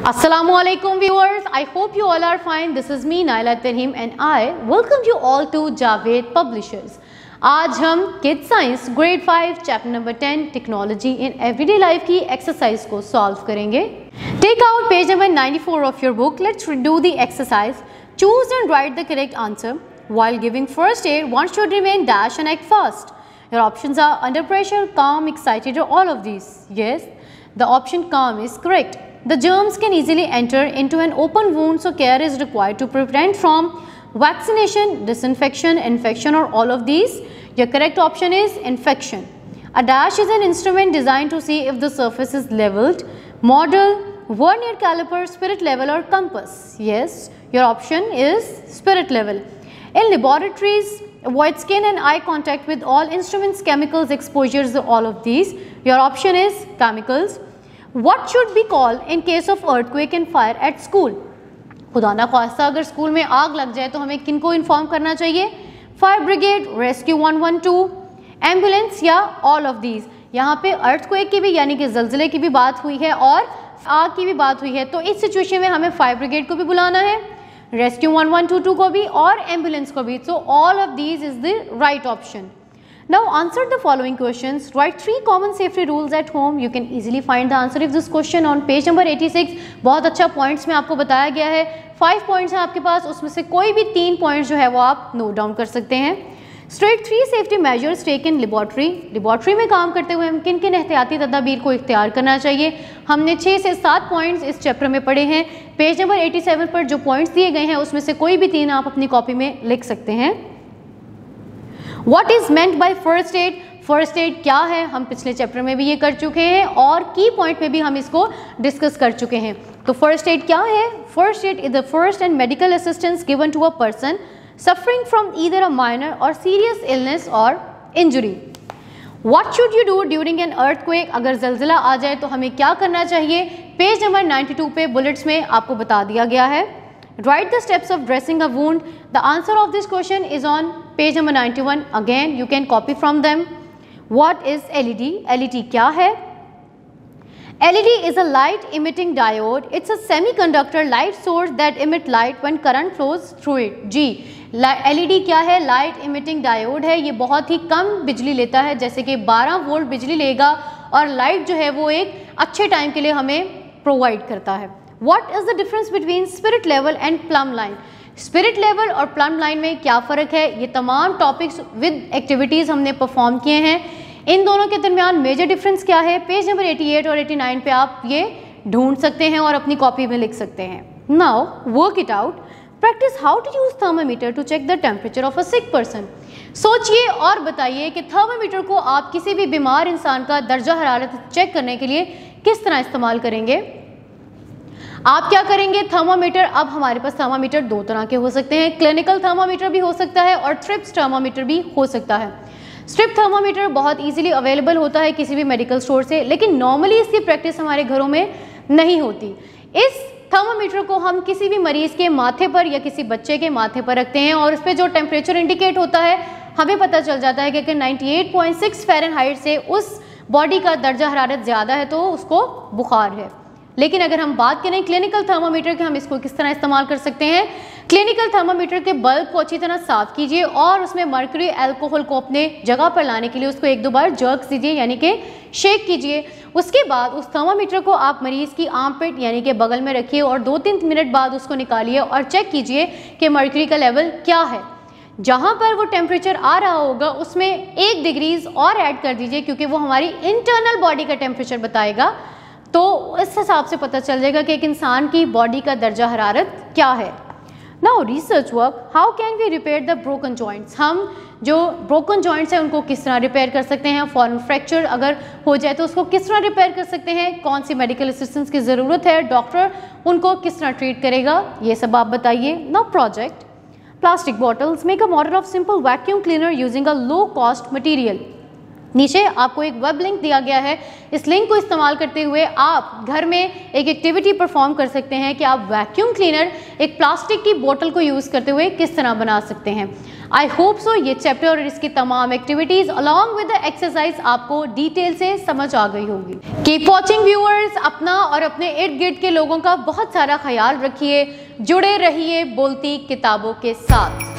Assalamualaikum viewers, I hope you all are fine. This is me Naila Tarhim and I welcome you all to Javed Publishers. आज हम kid science grade 5 chapter number 10 technology in everyday life की exercise को solve करेंगे. Take out page number 94 of your book. Let's do the exercise. Choose and write the correct answer. While giving first aid, one should remain dash and act fast. Your options are under pressure, calm, excited, or all of these. Yes, the option calm is correct. The germs can easily enter into an open wound, so care is required to prevent from vaccination, disinfection, infection, or all of these. Your correct option is infection. A dash is an instrument designed to see if the surface is leveled. Model, vernier caliper, spirit level, or compass. Yes, your option is spirit level. In laboratories, avoid skin and eye contact with all instruments, chemicals, exposures, all of these. Your option is chemicals. What should be called in case of earthquake and fire at school? खुदा ना ख्वास्ता अगर school में आग लग जाए तो हमें किनको इन्फॉर्म करना चाहिए? फायर ब्रिगेड, रेस्क्यू 112, एम्बुलेंस या ऑल ऑफ दीज. यहाँ पे अर्थक्वेक की भी यानी कि जल्जले की भी बात हुई है और आग की भी बात हुई है, तो इस सिचुएशन में हमें फायर ब्रिगेड को भी बुलाना है, रेस्क्यू 1122 को भी और एम्बुलेंस को भी. So all of these is the right option. Now answer the following questions. Write 3 common safety rules at home. You can easily find the answer of this question on page number 86. बहुत अच्छा points में आपको बताया गया है. 5 points हैं आपके पास, उसमें से कोई भी 3 पॉइंट्स जो है वो आप नोट डाउन कर सकते हैं. State 3 safety measures taken in laboratory. Laboratory में काम करते हुए हम किन किन एहतियाती तदाबीर को इख्तियार करना चाहिए. हमने 6 से 7 पॉइंट्स इस चैप्टर में पढ़े हैं. पेज नंबर 87 पर जो पॉइंट्स दिए गए हैं उसमें से कोई भी 3 आप अपनी कॉपी में लिख सकते हैं. What is meant by first aid? First aid क्या है हम पिछले चैप्टर में भी ये कर चुके हैं और की पॉइंट पे भी हम इसको डिस्कस कर चुके हैं. तो फर्स्ट एड क्या है? First aid is the first and medical assistance given to a person suffering from either a minor or serious illness or injury. What should you do during an earthquake? अगर जल्जला आ जाए तो हमें क्या करना चाहिए? पेज नंबर 92 पे bullets में आपको बता दिया गया है. Write the steps of dressing a wound. The answer of this question is on page number 91. Again, you can copy from them. What is LED? LED क्या है? LED is a light emitting diode. It's a semiconductor light source that emit light when current flows through it. Ji, LED क्या है? Light emitting diode है. ये बहुत ही कम बिजली लेता है, जैसे कि 12 वोल्ट बिजली लेगा और लाइट जो है वो एक अच्छे टाइम के लिए हमें प्रोवाइड करता है. What is the difference between spirit level and plumb line? Spirit level और प्लम लाइन में क्या फ़र्क है? ये तमाम टॉपिक्स विद एक्टिविटीज़ हमने परफॉर्म किए हैं. इन दोनों के दरमियान मेजर डिफरेंस क्या है? पेज नंबर 88 और 89 पे आप ये ढूंढ सकते हैं और अपनी कॉपी में लिख सकते हैं. Now work it out. Practice how to use thermometer to check the temperature of a sick person. सोचिए और बताइए कि थर्मामीटर को आप किसी भी बीमार इंसान का दर्जा हरारत चेक करने के लिए किस तरह इस्तेमाल करेंगे. आप क्या करेंगे? थर्मामीटर, अब हमारे पास थर्मामीटर 2 तरह के हो सकते हैं. क्लिनिकल थर्मामीटर भी हो सकता है और थ्रिप्स थर्मामीटर भी हो सकता है. स्ट्रिप थर्मामीटर बहुत इजीली अवेलेबल होता है किसी भी मेडिकल स्टोर से, लेकिन नॉर्मली इसकी प्रैक्टिस हमारे घरों में नहीं होती. इस थर्मामीटर को हम किसी भी मरीज के माथे पर या किसी बच्चे के माथे पर रखते हैं और उस पर जो टेम्परेचर इंडिकेट होता है हमें पता चल जाता है कि अगर 98.6 फ़ारेनहाइट से उस बॉडी का दर्जा हरारत ज़्यादा है तो उसको बुखार है. लेकिन अगर हम बात करें क्लिनिकल थर्मामीटर के, हम इसको किस तरह इस्तेमाल कर सकते हैं. क्लिनिकल थर्मामीटर के बल्ब को अच्छी तरह साफ कीजिए और उसमें मर्क्यूरी अल्कोहल को अपने जगह पर लाने के लिए उसको 1-2 बार जर्क दीजिए यानी कि शेक कीजिए. उसके बाद उस थर्मामीटर को आप मरीज़ की आर्मपिट यानी कि बगल में रखिए और 2-3 मिनट बाद उसको निकालिए और चेक कीजिए कि मर्क्यूरी का लेवल क्या है. जहाँ पर वो टेम्परेचर आ रहा होगा उसमें 1 डिग्रीज और ऐड कर दीजिए क्योंकि वो हमारी इंटरनल बॉडी का टेम्परेचर बताएगा. तो इस हिसाब से पता चल जाएगा कि एक इंसान की बॉडी का दर्जा हरारत क्या है. Now research work. How can we repair the broken joints? हम जो ब्रोकन जॉइंट्स हैं उनको किस तरह रिपेयर कर सकते हैं. फॉरेन फ्रैक्चर अगर हो जाए तो उसको किस तरह रिपेयर कर सकते हैं. कौन सी मेडिकल असिस्टेंस की ज़रूरत है, डॉक्टर उनको किस तरह ट्रीट करेगा, ये सब आप बताइए. Now project. Plastic bottles. Make a model of simple vacuum cleaner using a low cost material. नीचे आपको एक वेब लिंक दिया गया है। इस लिंक को इस्तेमाल करते हुए आप घर में एक एक्टिविटी परफॉर्म कर सकते हैं कि आप वैक्यूम क्लीनर एक प्लास्टिक की बोतल को यूज़ करते हुए किस तरह बना सकते हैं। आई होप सो ये चैप्टर और इसकी तमाम activities along with the exercise आपको डिटेल से समझ आ गई होगी। कीप वॉचिंग व्यूअर्स, अपना और अपने इर्द गिर्द के लोगों का बहुत सारा ख्याल रखिए, जुड़े रहिए बोलती किताबों के साथ।